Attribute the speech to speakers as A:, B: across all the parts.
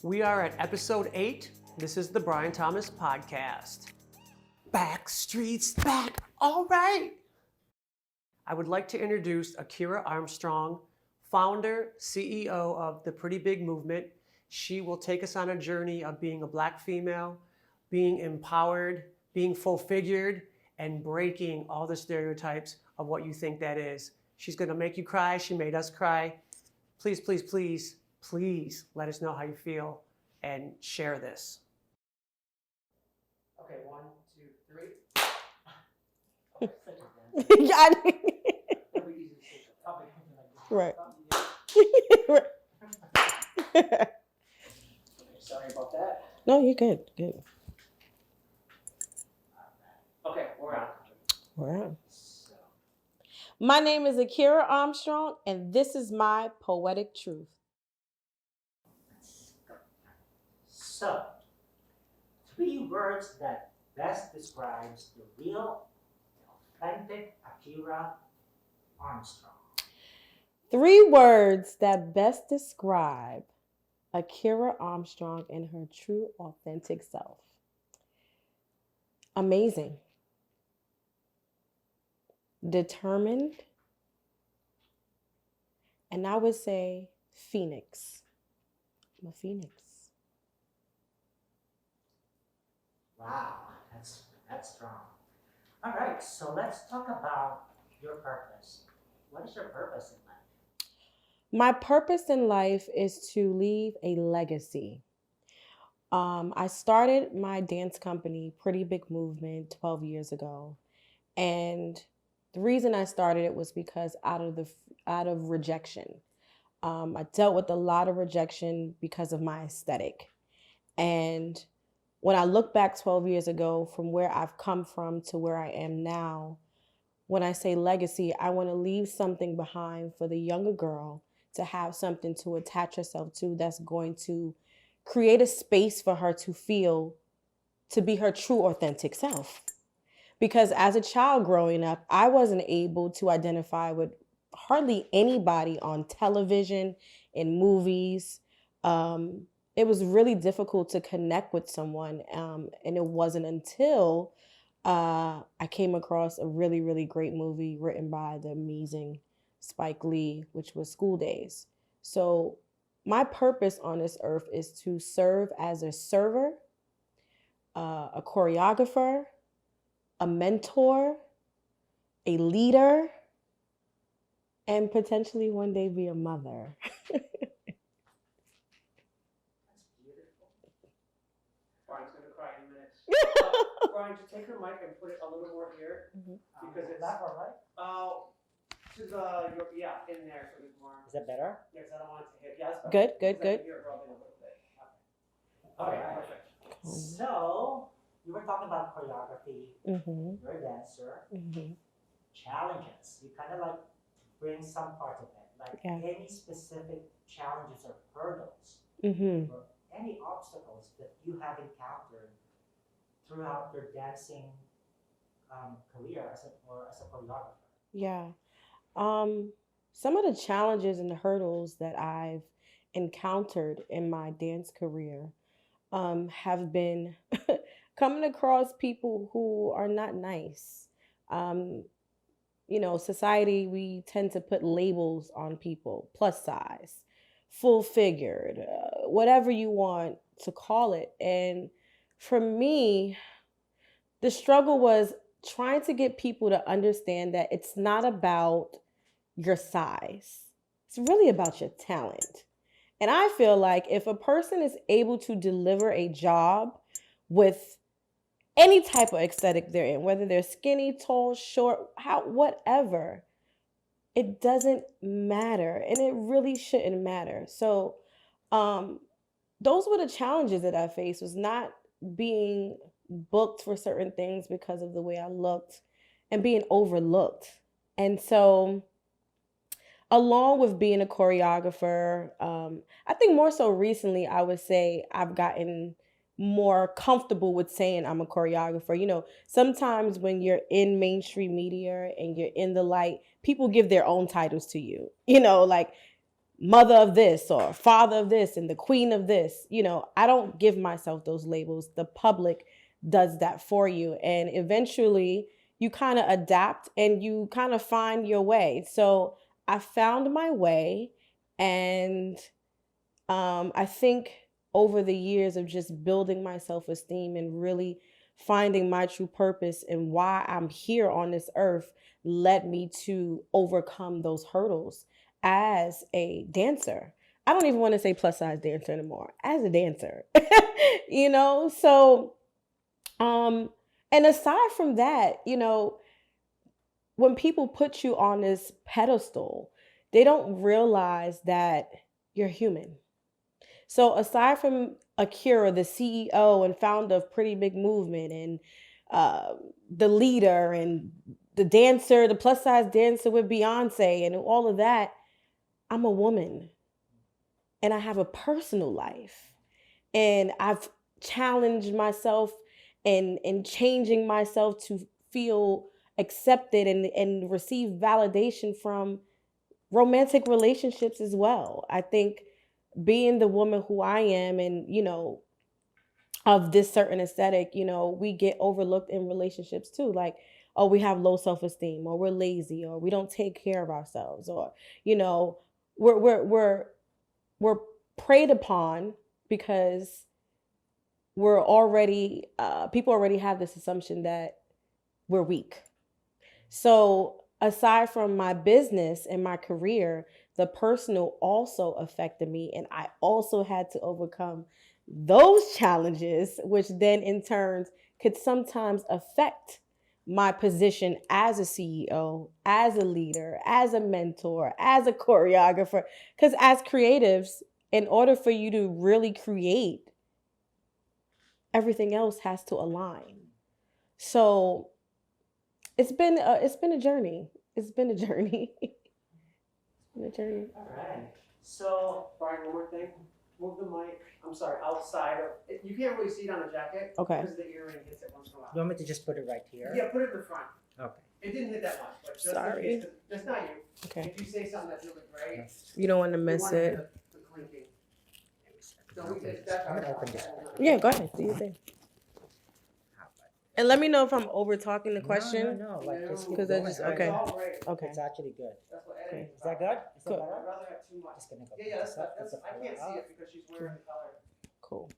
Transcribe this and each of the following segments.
A: We are at episode 8. This is the Brian Thomas Podcast. Backstreet's back, all right. I would like to introduce Akira Armstrong, founder, CEO of the Pretty Big Movement. She will take us on a journey of being a Black female, being empowered, being full-figured, and breaking all the stereotypes of what you think that is. She's gonna make you cry. She made us cry. Please, please, please, please let us know how you feel and share this. Okay, 1, 2, 3.
B: Yeah, right.
A: Sorry about that.
B: No, you're good. Good.
A: Okay, we're on.
B: We're on. My name is Akira Armstrong, and this is my poetic truth.
C: So, 3 words that best describes the real, authentic Akira Armstrong.
B: 3 words that best describe Akira Armstrong and her true, authentic self. Amazing. Determined. And I would say Phoenix. I'm a Phoenix.
C: Wow, that's strong. All right, so let's talk about your purpose. What is your purpose in life?
B: My purpose in life is to leave a legacy. I started my dance company, Pretty Big Movement, 12 years ago. And the reason I started it was because out of rejection. I dealt with a lot of rejection because of my aesthetic. And when I look back 12 years ago from where I've come from to where I am now, when I say legacy, I want to leave something behind for the younger girl to have something to attach herself to that's going to create a space for her to feel to be her true authentic self. Because as a child growing up, I wasn't able to identify with hardly anybody on television, in movies. It was really difficult to connect with someone. And it wasn't until I came across a really, really great movie written by the amazing Spike Lee, which was School Days. So my purpose on this earth is to serve as a server, a choreographer, a mentor, a leader, and potentially one day be a mother.
A: That's beautiful. Brian's gonna cry in a minute. Brian, just take her mic and put it a little more here because it's
C: that all right?
A: to the in there so there's more.
C: Is that better?
A: Yes, I don't want it to hit. Yes.
B: Good, good, good.
A: Here, rubbing a little bit.
C: Okay,
A: Perfect.
C: So, you were talking about choreography.
B: Mm-hmm.
C: You're a dancer.
B: Mm-hmm.
C: Challenges. You kind of like bring some part of it. Like any specific challenges or hurdles
B: Mm-hmm.
C: or any obstacles that you have encountered throughout your dancing career as a choreographer.
B: Yeah. Some of the challenges and the hurdles that I've encountered in my dance career have been coming across people who are not nice. Society, we tend to put labels on people, plus size, full figured, whatever you want to call it. And for me, the struggle was trying to get people to understand that it's not about your size. It's really about your talent. And I feel like if a person is able to deliver a job with any type of aesthetic they're in, whether they're skinny, tall, short, whatever, it doesn't matter. And it really shouldn't matter. So those were the challenges that I faced, was not being booked for certain things because of the way I looked and being overlooked. And so along with being a choreographer, I think more so recently, I would say I've gotten more comfortable with saying I'm a choreographer. You know, sometimes when you're in mainstream media and you're in the light, people give their own titles to you. You know, like mother of this or father of this and the queen of this. I don't give myself those labels. The public does that for you. And eventually you kind of adapt and you kind of find your way. So I found my way. And I think over the years of just building my self-esteem and really finding my true purpose and why I'm here on this earth led me to overcome those hurdles as a dancer. I don't even want to say plus size dancer anymore, as a dancer. So and aside from that, when people put you on this pedestal, they don't realize that you're human. So aside from Akira, the CEO and founder of Pretty Big Movement, and the leader and the dancer, the plus size dancer with Beyonce and all of that, I'm a woman and I have a personal life. And I've challenged myself and changing myself to feel accepted and receive validation from romantic relationships as well. I think being the woman who I am and, of this certain aesthetic, we get overlooked in relationships too. Like, oh, we have low self-esteem, or we're lazy, or we don't take care of ourselves, or, we're preyed upon because we're already, people already have this assumption that we're weak. So aside from my business and my career, the personal also affected me. And I also had to overcome those challenges, which then in turn could sometimes affect my position as a CEO, as a leader, as a mentor, as a choreographer. Because as creatives, in order for you to really create, everything else has to align. So it's been a journey. It's been a journey.
C: All right. So,
A: Brian, one more thing. Move the mic. I'm sorry, outside of. You can't really see it on the jacket.
B: Okay.
A: Because the earring hits it once in a while.
C: you want me to just put it right here?
A: Yeah, put it in the front.
C: Okay.
A: It didn't hit that much, but just
B: Sorry.
A: in case, that's not you.
B: Okay.
A: If you say something that's really great,
B: You don't want to
A: you
B: miss
A: want
B: it.
A: the clinking. So
C: I'm
A: we did that.
C: gonna open this.
B: Yeah, go ahead. Do your thing. And let me know if I'm over talking the question.
C: No, like just keep
B: Because I
C: going.
B: just-
C: All right.
B: okay.
A: It's all great.
B: Okay.
C: It's actually good.
A: That's what
B: Okay.
A: editing
C: Is that good? Is that
B: Good.
C: better?
A: I'd rather have too much.
C: Just gonna go.
A: Yeah,
C: this up,
A: that's
C: this
A: I
C: up,
A: can't see
C: up.
A: it because she's wearing the color.
B: Cool.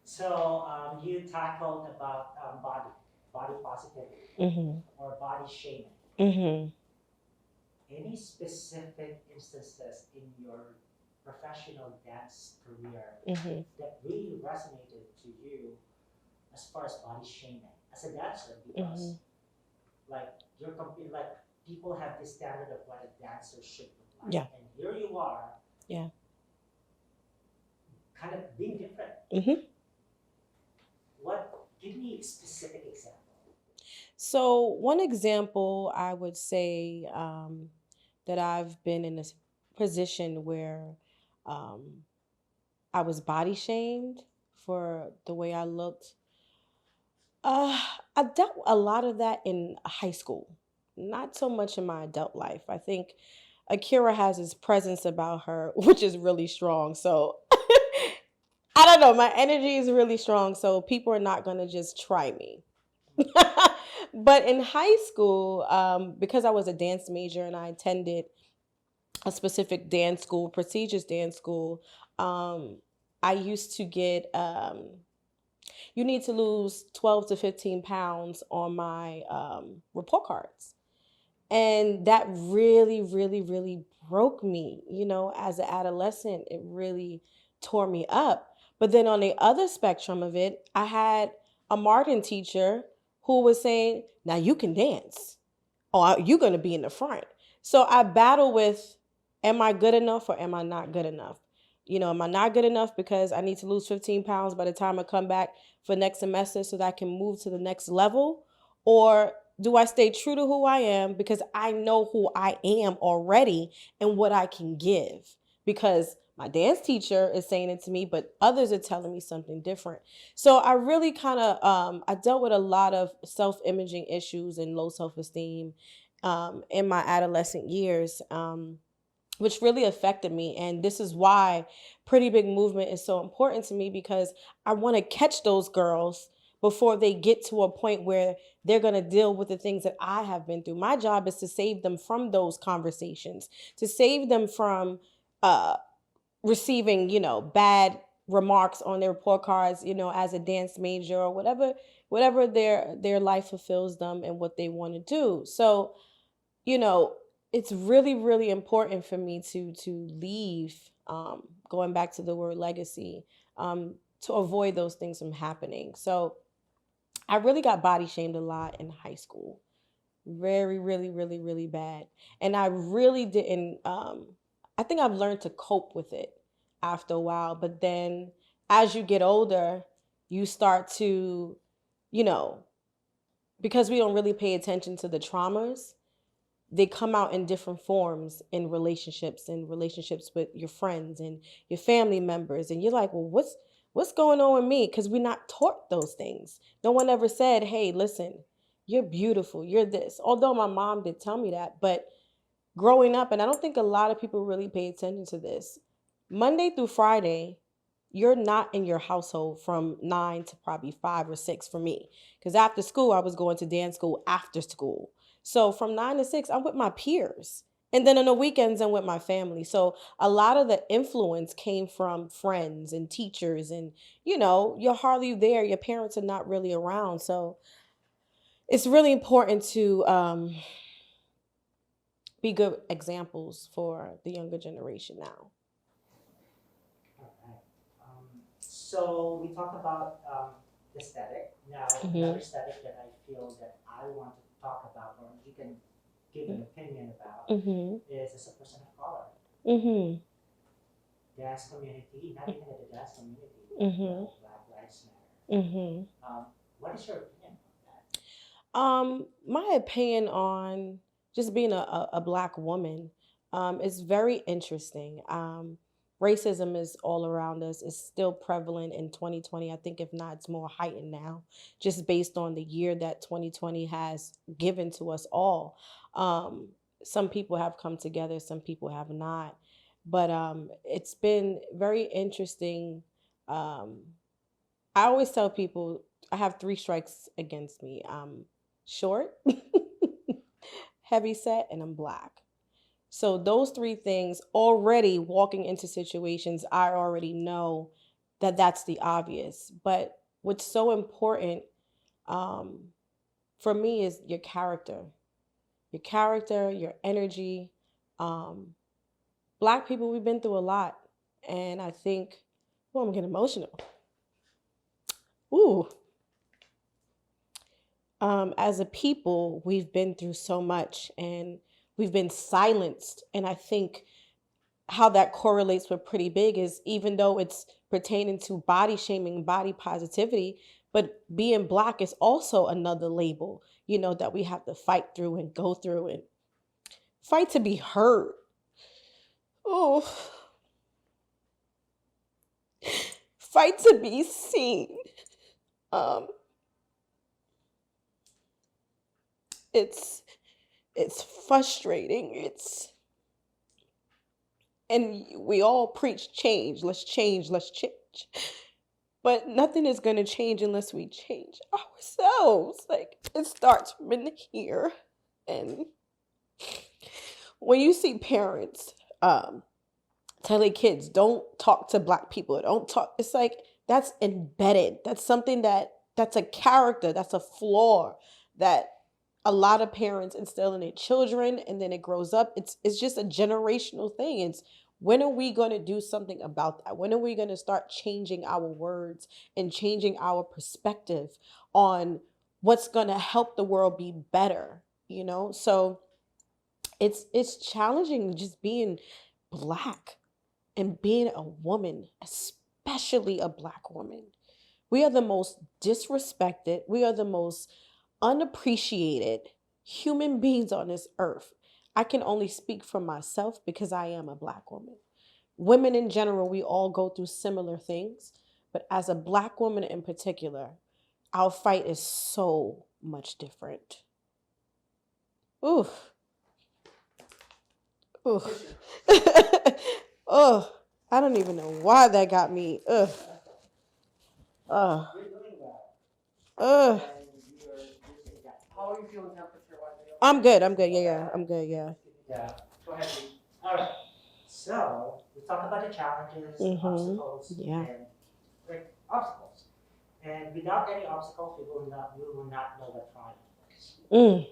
C: So you tackled about body positivity or body shaming. Any specific instances in your professional dance career that really resonated to you as far as body shaming as a dancer? Because like you're like people have this standard of what a dancer should look like,
B: Yeah.
C: and here you are,
B: Yeah.
C: kind of being different. Give me a specific example.
B: So one example I would say that I've been in a position where I was body shamed for the way I looked. I dealt a lot of that in high school, not so much in my adult life. I think Akira has this presence about her, which is really strong. So I don't know, my energy is really strong. So people are not going to just try me. But in high school, because I was a dance major and I attended a specific dance school, prestigious dance school, I used to get, you need to lose 12 to 15 pounds on my report cards. And that really, really, really broke me. As an adolescent, it really tore me up. But then on the other spectrum of it, I had a Martin teacher who was saying, now you can dance. Oh, you're going to be in the front. So I battle with, am I good enough or am I not good enough? Am I not good enough because I need to lose 15 pounds by the time I come back for next semester so that I can move to the next level? Or do I stay true to who I am because I know who I am already and what I can give? Because my dance teacher is saying it to me, but others are telling me something different. So I really kind of, I dealt with a lot of self-imaging issues and low self-esteem in my adolescent years. which really affected me. And this is why Pretty Big Movement is so important to me, because I want to catch those girls before they get to a point where they're going to deal with the things that I have been through. My job is to save them from those conversations, to save them from uh, receiving, bad remarks on their report cards, as a dance major or whatever their life fulfills them and what they want to do. So, you know, it's really, really important for me to leave, going back to the word legacy, to avoid those things from happening. So I really got body shamed a lot in high school. Very, really, really, really bad. And I really didn't, I think I've learned to cope with it after a while. But then as you get older, you start to, you know, because we don't really pay attention to the traumas, they come out in different forms in relationships and relationships with your friends and your family members. And you're like, well, what's going on with me? Because we're not taught those things. No one ever said, hey, listen, you're beautiful, you're this. Although my mom did tell me that, but growing up, and I don't think a lot of people really pay attention to this, Monday through Friday, you're not in your household from 9 to probably 5 or 6 for me. Because after school, I was going to dance school after school. So from 9 to 6, I'm with my peers. And then on the weekends, I'm with my family. So a lot of the influence came from friends and teachers. And, you're hardly there. Your parents are not really around. So it's really important to be good examples for the younger generation now.
C: All right. So we talked about aesthetic. Now,
B: Mhm.
C: another aesthetic that I feel that I want to talk about, or you can give an opinion about, is as a person of color. Dance community, not even the dance community, Black Lives Matter. What is your opinion on that?
B: My opinion on just being a Black woman is very interesting. Racism is all around us. It's still prevalent in 2020. I think if not, it's more heightened now, just based on the year that 2020 has given to us all. Some people have come together, some people have not. But it's been very interesting. Um, I always tell people I have 3 strikes against me. I'm short, heavy set, and I'm Black. So those 3 things, already walking into situations, I already know that that's the obvious. But what's so important um, for me is your character, your energy. Um, Black people, we've been through a lot. And I think, oh, I'm getting emotional. Ooh. As a people, we've been through so much and we've been silenced. And I think how that correlates with Pretty Big is, even though it's pertaining to body shaming, body positivity, but being Black is also another label, that we have to fight through and go through and fight to be heard. Oh, fight to be seen. Um, it's frustrating. And we all preach change. Let's change. Let's change. But nothing is going to change unless we change ourselves. Like, it starts from in here. And when you see parents tell their kids, don't talk to Black people, don't talk, it's like, that's embedded. That's something that's a character, that's a flaw that a lot of parents instill in their children, and then it grows up. It's just a generational thing. It's, when are we going to do something about that? When are we going to start changing our words and changing our perspective on what's going to help the world be better? So it's challenging just being Black and being a woman, especially a Black woman. We are the most disrespected. We are the most unappreciated human beings on this earth. I can only speak for myself because I am a Black woman. Women in general, we all go through similar things, but as a Black woman in particular, our fight is so much different. Oof. Ugh. Ugh. I don't even know why that got me. Ugh. Ugh.
C: You're doing well.
B: Ugh.
C: And you're using that.
A: How are you feeling temperature-wise? Are you okay?
B: I'm good. I'm good. Yeah. I'm good. Yeah.
C: Yeah. Go ahead. Lee. All right. So we talked about the challenges, the
B: Mhm.
C: obstacles,
B: Yeah.
C: and like obstacles. And without any obstacles, we will not know what triumph is.
B: Mm.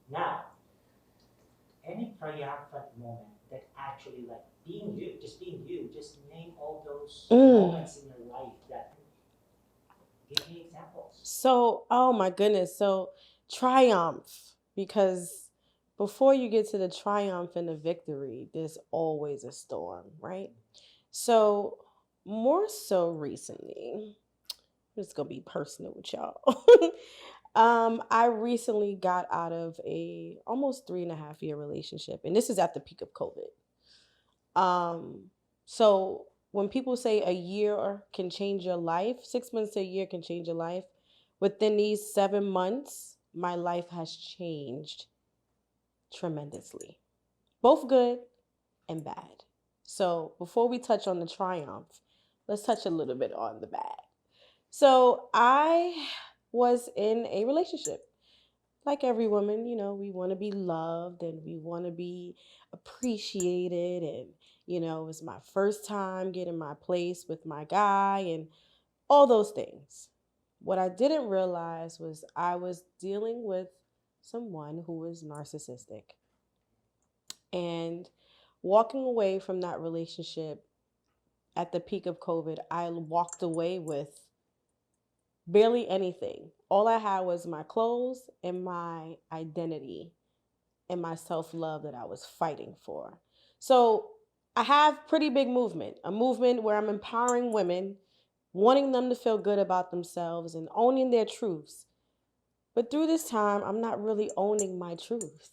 C: Now, any triumphant moment that actually like being you, just name all those moments in your life that give me examples.
B: So, oh my goodness. So, triumph, because before you get to the triumph and the victory, there's always a storm, right? So, more so recently, I'm just gonna be personal with y'all. I recently got out of a almost 3.5 year relationship, and this is at the peak of COVID. So when people say a year can change your life, 6 months to a year can change your life. Within these 7 months, my life has changed tremendously, both good and bad. So before we touch on the triumph, let's touch a little bit on the bad. So I was in a relationship. Like every woman, we want to be loved and we want to be appreciated. And, it was my first time getting my place with my guy and all those things. What I didn't realize was I was dealing with someone who was narcissistic. And walking away from that relationship at the peak of COVID, I walked away with barely anything. All I had was my clothes and my identity and my self-love that I was fighting for. So I have pretty big movement, a movement where I'm empowering women, wanting them to feel good about themselves and owning their truths. But through this time, I'm not really owning my truth,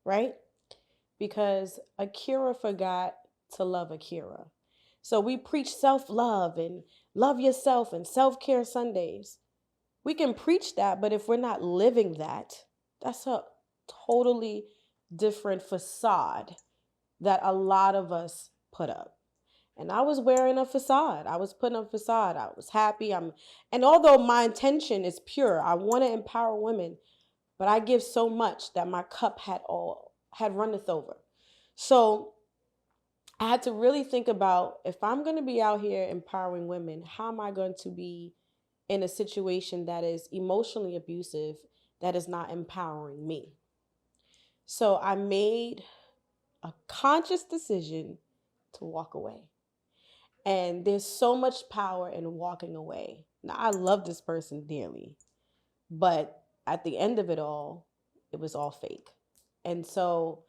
B: right? Because Akira forgot to love Akira. So we preach self-love and love yourself and self-care Sundays. We can preach that, but if we're not living that, that's a totally different facade that a lot of us put up. And I was wearing a facade. I was putting up a facade. I was happy. And although my intention is pure, I want to empower women, but I give so much that my cup had runneth over. So I had to really think about, if I'm going to be out here empowering women, how am I going to be in a situation that is emotionally abusive, that is not empowering me? So I made a conscious decision to walk away. And there's so much power in walking away. Now, I love this person dearly, but at the end of it all, it was all fake. And so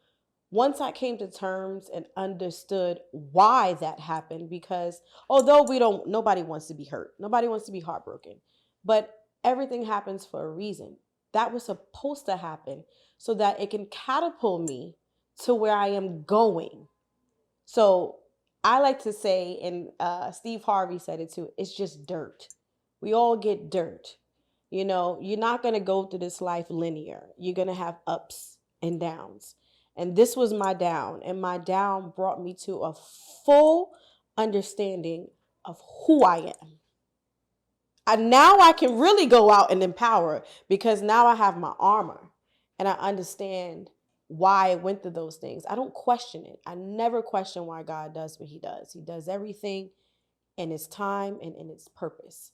B: once I came to terms and understood why that happened, because although nobody wants to be hurt, nobody wants to be heartbroken, but everything happens for a reason. That was supposed to happen so that it can catapult me to where I am going. So I like to say, and Steve Harvey said it too, it's just dirt. We all get dirt. You're not going to go through this life linear. You're going to have ups and downs. And this was my down. And my down brought me to a full understanding of who I am. And now I can really go out and empower, because now I have my armor and I understand why I went through those things. I don't question it. I never question why God does what he does. He does everything in his time and in its purpose.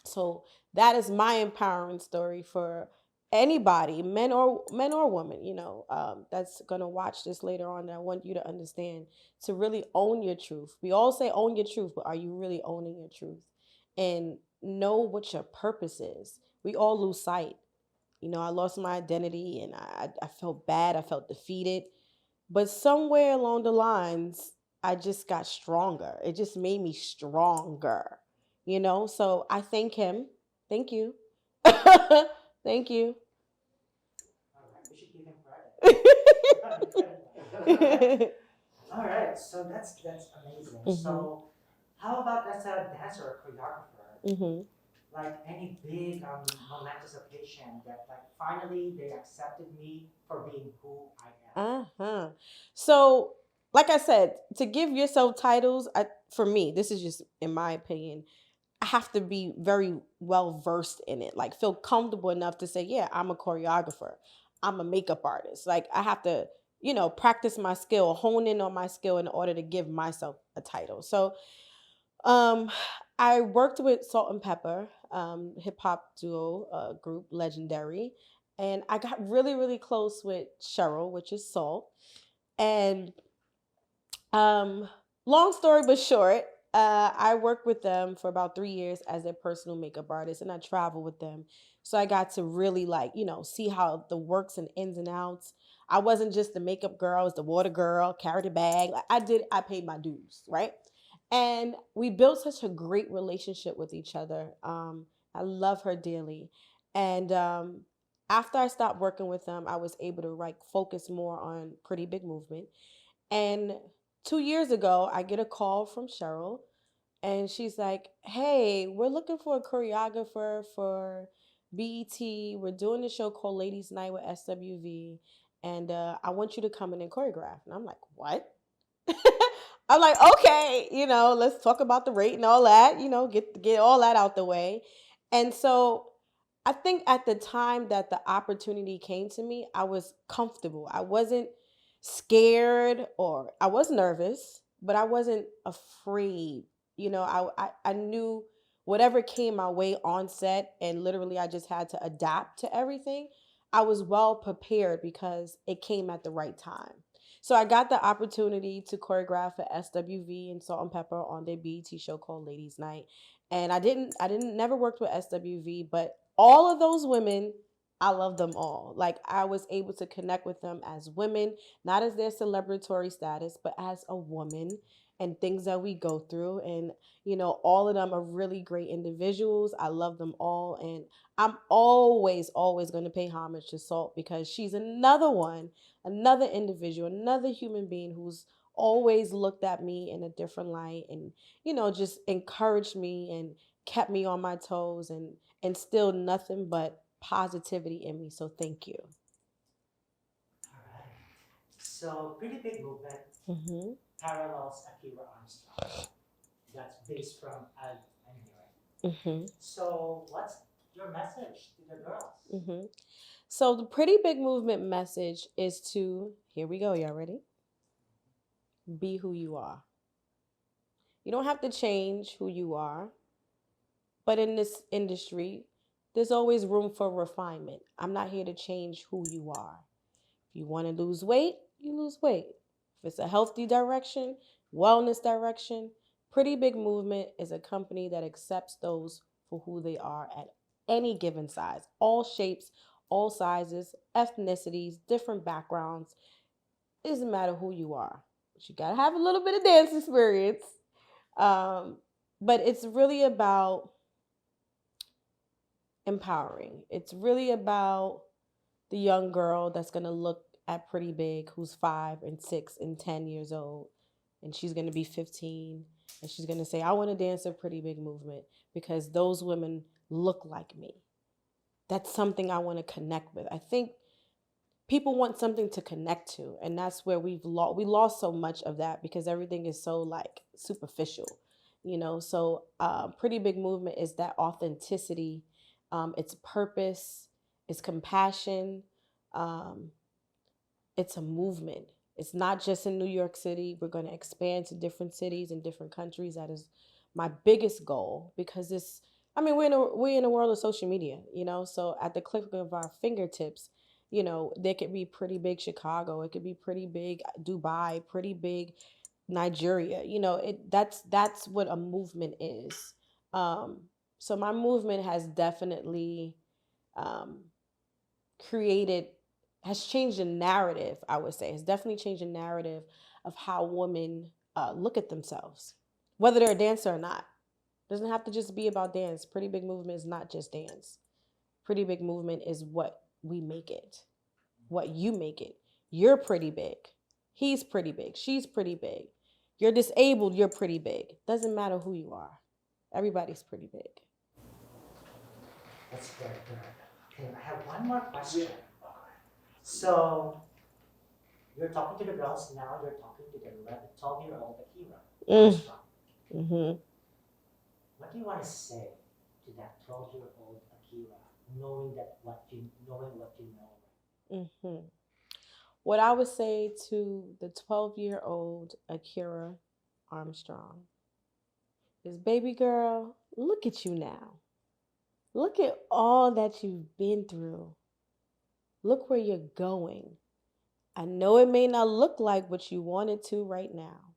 B: So that is my empowering story for anybody, men or women, that's going to watch this later on. And I want you to understand to really own your truth. We all say own your truth, but are you really owning your truth? And know what your purpose is. We all lose sight. I lost my identity and I felt bad. I felt defeated. But somewhere along the lines, I just got stronger. It just made me stronger, So I thank him. Thank you. Thank you.
C: All right, we should give him credit. All right, so that's amazing.
B: Mhm.
C: So, how about as a dancer or choreographer?
B: Mhm.
C: like any big momentous occasion that like finally they accepted me for being who I am?
B: Uh-huh. So, like I said, to give yourself titles, for me, this is just in my opinion, I have to be very well versed in it, like feel comfortable enough to say, yeah, I'm a choreographer, I'm a makeup artist. Like I have to, practice my skill, hone in on my skill in order to give myself a title. So, um, I worked with Salt and Pepper, hip hop duo group, legendary, and I got really, really close with Cheryl, which is Salt, and um, long story but short, I worked with them for about 3 years as their personal makeup artist, and I traveled with them. So I got to really like, see how the works and ins and outs. I wasn't just the makeup girl, I was the water girl, carried a bag. Like I paid my dues, right? And we built such a great relationship with each other. I love her dearly. And after I stopped working with them, I was able to like focus more on Pretty Big Movement. And 2 years ago, I get a call from Cheryl, and she's like, "Hey, we're looking for a choreographer for BET. We're doing a show called Ladies Night with SWV, and I want you to come in and choreograph." And I'm like, "What?" I'm like, "Okay, let's talk about the rate and all that. Get all that out the way." And so I think at the time that the opportunity came to me, I was comfortable. I wasn't scared, or I was nervous, but I wasn't afraid. I knew whatever came my way on set, and literally I just had to adapt to everything. I was well prepared because it came at the right time. So I got the opportunity to choreograph for SWV and Salt and Pepper on their BET show called Ladies Night. And I didn't never worked with SWV, but all of those women, I love them all. Like I was able to connect with them as women, not as their celebratory status, but as a woman, and things that we go through. And all of them are really great individuals. I love them all, and I'm always, always going to pay homage to Salt because she's another one, another individual, another human being who's always looked at me in a different light, and just encouraged me and kept me on my toes and instilled nothing but positivity in me. So thank you.
C: All right. So Pretty Big Movement
B: Hmm.
C: parallels Akira Armstrong. That's based from I'm hearing.
B: Hmm.
C: So what's your message to the girls?
B: Hmm. So the Pretty Big Movement message is to, here we go, y'all ready? Be who you are. You don't have to change who you are, but in this industry, there's always room for refinement. I'm not here to change who you are. If you want to lose weight, you lose weight. If it's a healthy direction, wellness direction, Pretty Big Movement is a company that accepts those for who they are at any given size, all shapes, all sizes, ethnicities, different backgrounds. It doesn't matter who you are, but you gotta have a little bit of dance experience. Um, but it's really about empowering. It's really about the young girl that's going to look at Pretty Big, who's 5 and 6 and 10 years old, and she's going to be 15, and she's going to say, I want to dance a Pretty Big Movement because those women look like me. That's something I want to connect with. I think people want something to connect to, and that's where we lost so much of that because everything is so like superficial. So Pretty Big Movement is that authenticity, it's purpose, it's compassion, um, it's a movement. It's not just in New York City. We're going to expand to different cities and different countries. That is my biggest goal because we're in a world of social media, so at the click of our fingertips, there could be Pretty Big Chicago, it could be Pretty Big Dubai, Pretty Big Nigeria. That's what a movement is. Um, so my movement has definitely um, created has changed the narrative. I would say has definitely changed the narrative of how women look at themselves, whether they're a dancer or not. Doesn't have to just be about dance. Pretty Big Movement is not just dance. Pretty Big Movement is what we make it, what you make it. You're pretty big. He's pretty big. She's pretty big. You're disabled. You're pretty big. Doesn't matter who you are. Everybody's pretty big.
C: That's very good. Okay, I have one more question. So, you're talking to the girls, now you're talking to the 12-year-old Akira Armstrong.
B: Mm-hmm.
C: What do you want to say to that 12-year-old Akira, knowing what you know?
B: Mm-hmm. What I would say to the 12-year-old Akira Armstrong is, baby girl, look at you now. Look at all that you've been through. Look where you're going. I know it may not look like what you wanted to right now,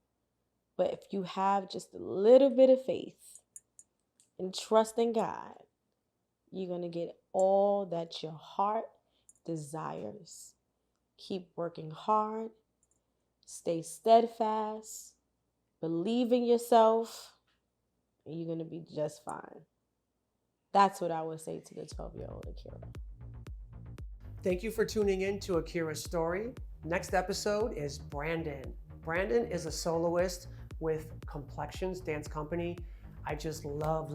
B: but if you have just a little bit of faith and trust in God, you're going to get all that your heart desires. Keep working hard, stay steadfast, believe in yourself, and you're going to be just fine. That's what I would say to the 12-year-old Akira.
A: Thank you for tuning in to Akira's story. Next episode is Brandon. Brandon is a soloist with Complexions Dance Company. I just love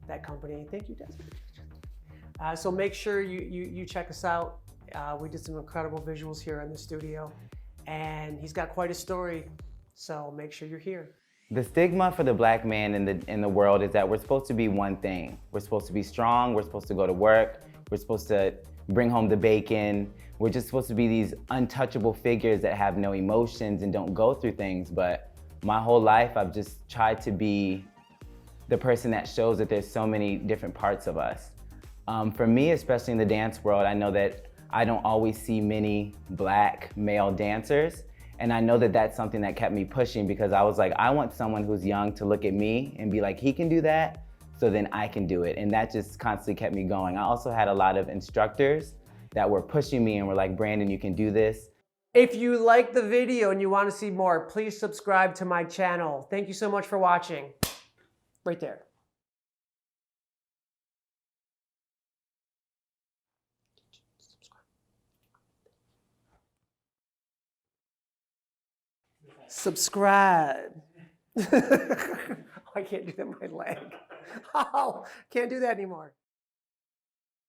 A: that company. Thank you, Desmond. So make sure you check us out. We did some incredible visuals here in the studio, and he's got quite a story, so make sure you're here.
D: The stigma for the black man in the world is that we're supposed to be one thing. We're supposed to be strong, we're supposed to go to work, we're supposed to bring home the bacon. We're just supposed to be these untouchable figures that have no emotions and don't go through things. But my whole life, I've just tried to be the person that shows that there's so many different parts of us. For me, especially in the dance world, I know that I don't always see many black male dancers. And I know that that's something that kept me pushing, because I was like, I want someone who's young to look at me and be like, he can do that, so then I can do it. And that just constantly kept me going. I also had a lot of instructors that were pushing me and were like, Brandon, you can do this.
A: If you like the video and you want to see more, please subscribe to my channel. Thank you so much for watching. Right there. Subscribe. I can't do that with my leg. Oh, can't do that anymore.